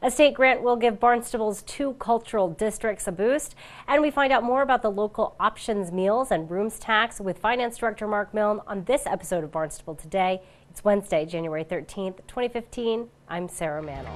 A state grant will give Barnstable's 2 cultural districts a boost, and we find out more about the local options meals and rooms tax with Finance Director Mark Milne on this episode of Barnstable Today. It's Wednesday, January 13th, 2015. I'm Sarah Mantle.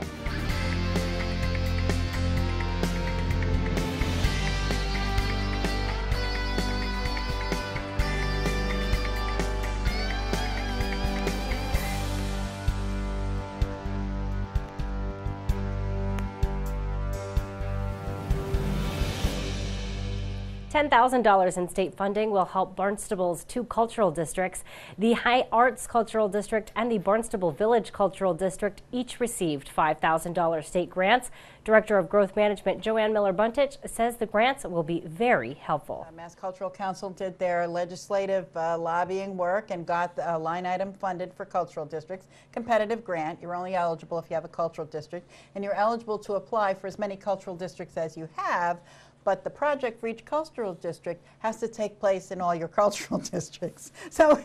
$10,000 in state funding will help Barnstable's 2 cultural districts. The High Arts Cultural District and the Barnstable Village Cultural District each received $5,000 state grants. Director of Growth Management Joanne Miller-Buntich says the grants will be very helpful. Mass Cultural Council did their legislative lobbying work and got a line item funded for cultural districts. Competitive grant. You're only eligible if you have a cultural district, and you're eligible to apply for as many cultural districts as you have. But the project for each cultural district has to take place in all your cultural districts. So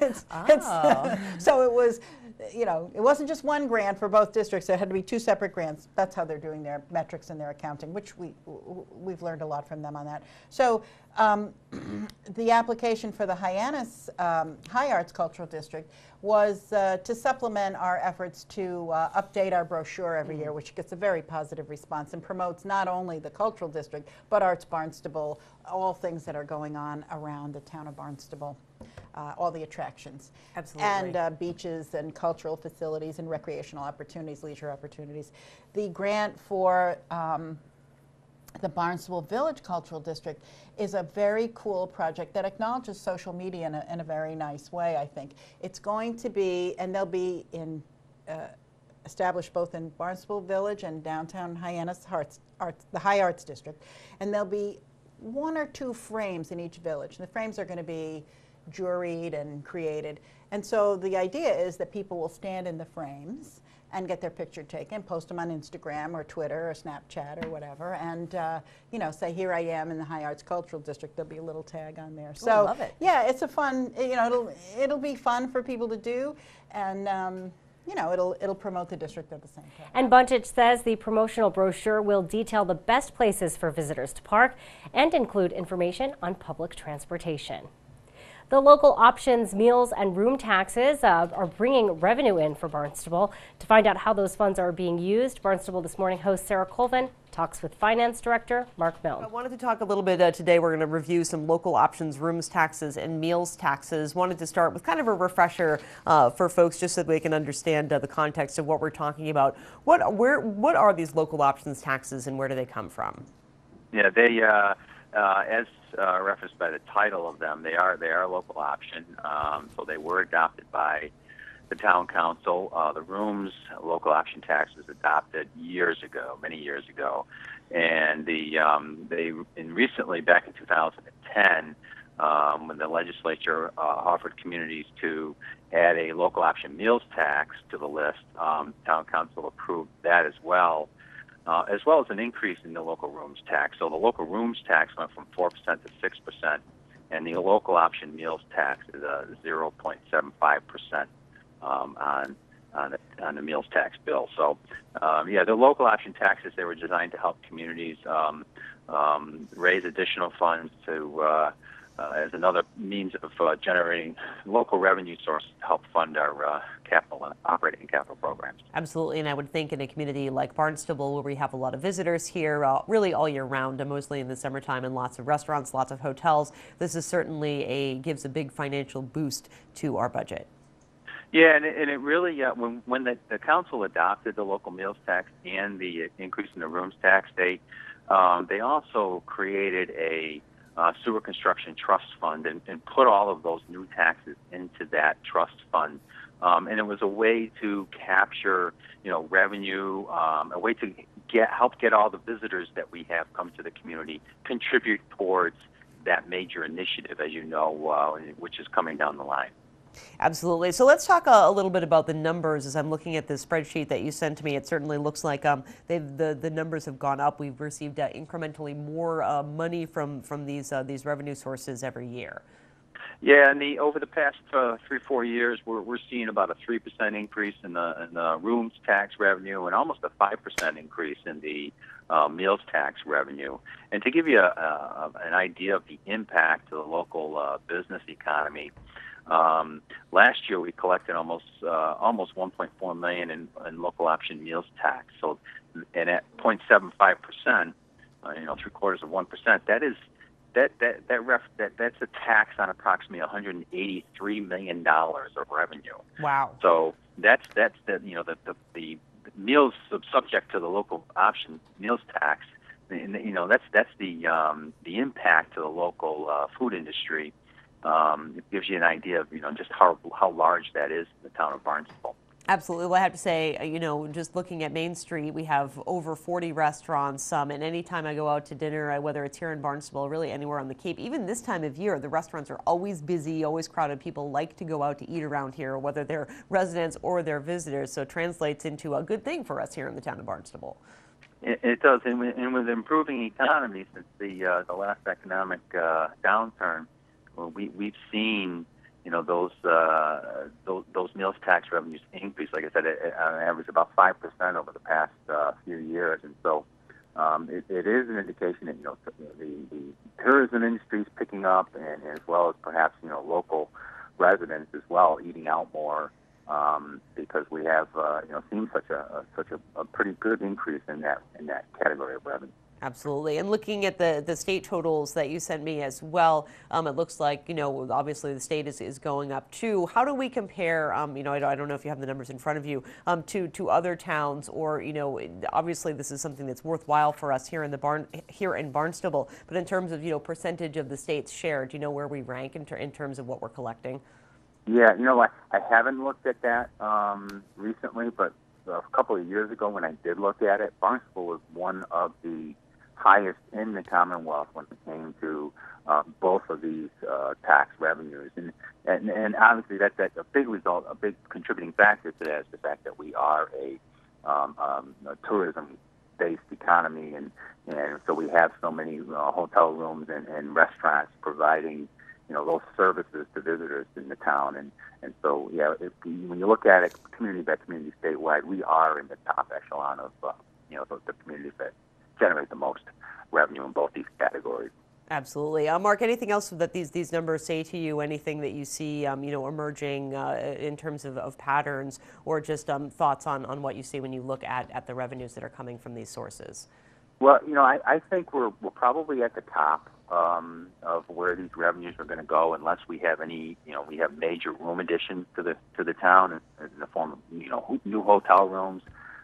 so it was, you know, it wasn't just one grant for both districts. There had to be 2 separate grants. That's how they're doing their metrics and their accounting, which we've learned a lot from them on that. So the application for the Hyannis High Arts Cultural District was to supplement our efforts to update our brochure every year, which gets a very positive response and promotes not only the cultural district, but Arts Barnstable, all things that are going on around the town of Barnstable, all the attractions. Absolutely. And beaches and cultural facilities and recreational opportunities, leisure opportunities. The grant for the Barnstable Village Cultural District is a very cool project that acknowledges social media in a very nice way, I think. It's going to be, and they'll be established both in Barnstable Village and downtown Hyannis the High Arts District, and there'll be 1 or 2 frames in each village. And the frames are going to be juried and created. And so the idea is that people will stand in the frames and get their picture taken, post them on Instagram or Twitter or Snapchat or whatever, and you know, say, here I am in the High Arts Cultural District. There'll be a little tag on there. So I love it. Yeah, it's a fun, you know, it'll be fun for people to do, and you know, it'll promote the district at the same time. And Buntich says the promotional brochure will detail the best places for visitors to park and include information on public transportation. The local options, meals, and room taxes are bringing revenue in for Barnstable. To find out how those funds are being used, Barnstable This Morning host Sarah Colvin talks with Finance Director Mark Milne. I wanted to talk a little bit today. We're going to review some local options, rooms taxes, and meals taxes. Wanted to start with kind of a refresher for folks just so that we can understand the context of what we're talking about. What are these local options taxes and where do they come from? Yeah, they as referenced by the title of them, they are local option. So they were adopted by the town council. The rooms local option tax was adopted years ago, many years ago, and recently back in 2010, when the legislature offered communities to add a local option meals tax to the list, town council approved that as well as an increase in the local rooms tax. So the local rooms tax went from 4% to 6%, and the local option meals tax is 0.75% on the meals tax bill. So, yeah, the local option taxes, they were designed to help communities raise additional funds to as another means of generating local revenue sources to help fund our operating and capital programs. Absolutely, and I would think in a community like Barnstable, where we have a lot of visitors here really all year round, and mostly in the summertime, and lots of restaurants, lots of hotels, this is certainly gives a big financial boost to our budget. Yeah, and it really, when the council adopted the local meals tax and the increase in the rooms tax, they also created a sewer construction trust fund and put all of those new taxes into that trust fund. And it was a way to capture, you know, revenue, a way to help get all the visitors that we have come to the community contribute towards that major initiative, as you know, which is coming down the line. Absolutely. So let's talk a little bit about the numbers. As I'm looking at the spreadsheet that you sent to me, it certainly looks like the numbers have gone up. We've received incrementally more money from these revenue sources every year. Yeah, and over the past 3-4 years, we're seeing about a 3% increase in the rooms tax revenue, and almost a 5% increase in the meals tax revenue. And to give you an idea of the impact to the local business economy, last year we collected almost 1.4 million in local option meals tax. So, and at 0.75%, 0.75%, that's a tax on approximately $183 million of revenue. Wow. So that's the meals subject to the local option meals tax. That's the impact to the local food industry. It gives you an idea of just how large that is in the town of Barnstable. Absolutely. Well, I have to say, just looking at Main Street, we have over 40 restaurants. And anytime I go out to dinner, whether it's here in Barnstable, really anywhere on the Cape, even this time of year, the restaurants are always busy, always crowded. People like to go out to eat around here, whether they're residents or they're visitors. So it translates into a good thing for us here in the town of Barnstable. It does. And with improving economy since the last economic downturn, we've seen those meals tax revenues increase. Like I said, on average about 5% over the past few years, and so it is an indication that the tourism industry is picking up, and as well as perhaps local residents as well eating out more, because we have seen such a pretty good increase in that category of revenue. Absolutely. And looking at the state totals that you sent me as well, it looks like, obviously the state is going up too. How do we compare, I don't know if you have the numbers in front of you, to other towns, or, obviously this is something that's worthwhile for us here in Barnstable, but in terms of, percentage of the state's share, do you know where we rank in terms of what we're collecting? Yeah, I haven't looked at that recently, but a couple of years ago when I did look at it, Barnstable was one of the highest in the Commonwealth when it came to both of these tax revenues, and obviously that's a big result, a big contributing factor to that is the fact that we are a tourism-based economy, and so we have so many hotel rooms and restaurants providing those services to visitors in the town, and so when you look at it community by community statewide, we are in the top echelon of the communities that generate the most revenue in both these categories. Absolutely. Mark, anything else that these numbers say to you? Anything that you see, emerging in terms of patterns, or just thoughts on what you see when you look at the revenues that are coming from these sources? Well, I think we're probably at the top of where these revenues are going to go, unless we have any, we have major room additions to the town in the form of new hotel rooms.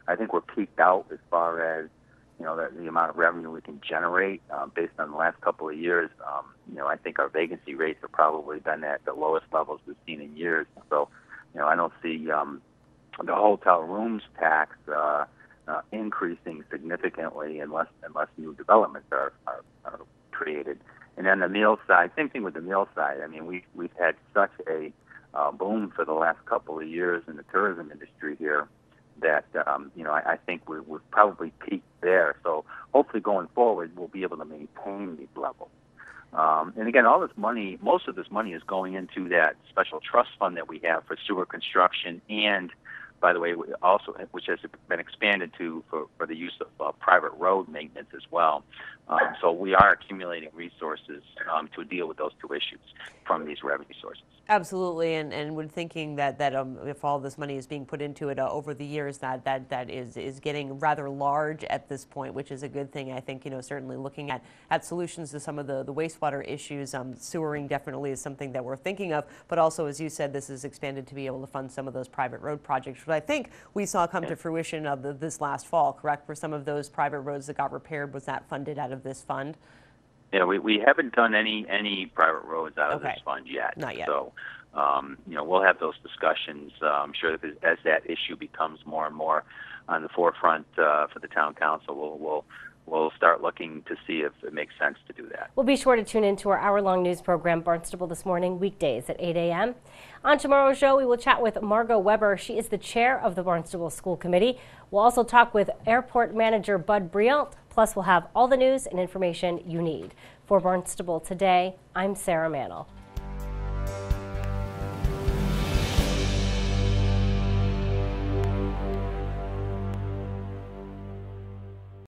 I think we're peaked out as far as the amount of revenue we can generate based on the last couple of years. I think our vacancy rates have probably been at the lowest levels we've seen in years. So, I don't see the hotel rooms tax increasing significantly unless new developments are created. And then the meal side, same thing with the meal side. I mean, we've had such a boom for the last couple of years in the tourism industry here that I think we've probably peaked there. So hopefully going forward, we'll be able to maintain these levels. And again, all this money, most of this money is going into that special trust fund that we have for sewer construction, and by the way, also which has been expanded for the use of private road maintenance as well. So we are accumulating resources to deal with those two issues from these revenue sources. Absolutely, and when thinking that if all this money is being put into it over the years, that is getting rather large at this point, which is a good thing. I think certainly looking at solutions to some of the wastewater issues, sewering definitely is something that we're thinking of. But also, as you said, this is expanded to be able to fund some of those private road projects, which I think we saw come to fruition of this last fall. Correct? For some of those private roads that got repaired, was that funded out of this fund? Yeah, we haven't done any private roads out of this fund yet. Not yet. So, we'll have those discussions. I'm sure that as that issue becomes more and more on the forefront for the town council, we'll start looking to see if it makes sense to do that. We'll be sure to tune into our hour-long news program, Barnstable This Morning, weekdays at 8 a.m. On tomorrow's show, we will chat with Margot Weber. She is the chair of the Barnstable School Committee. We'll also talk with Airport Manager Bud Brielt. Plus, we'll have all the news and information you need. For Barnstable Today, I'm Sarah Mantle.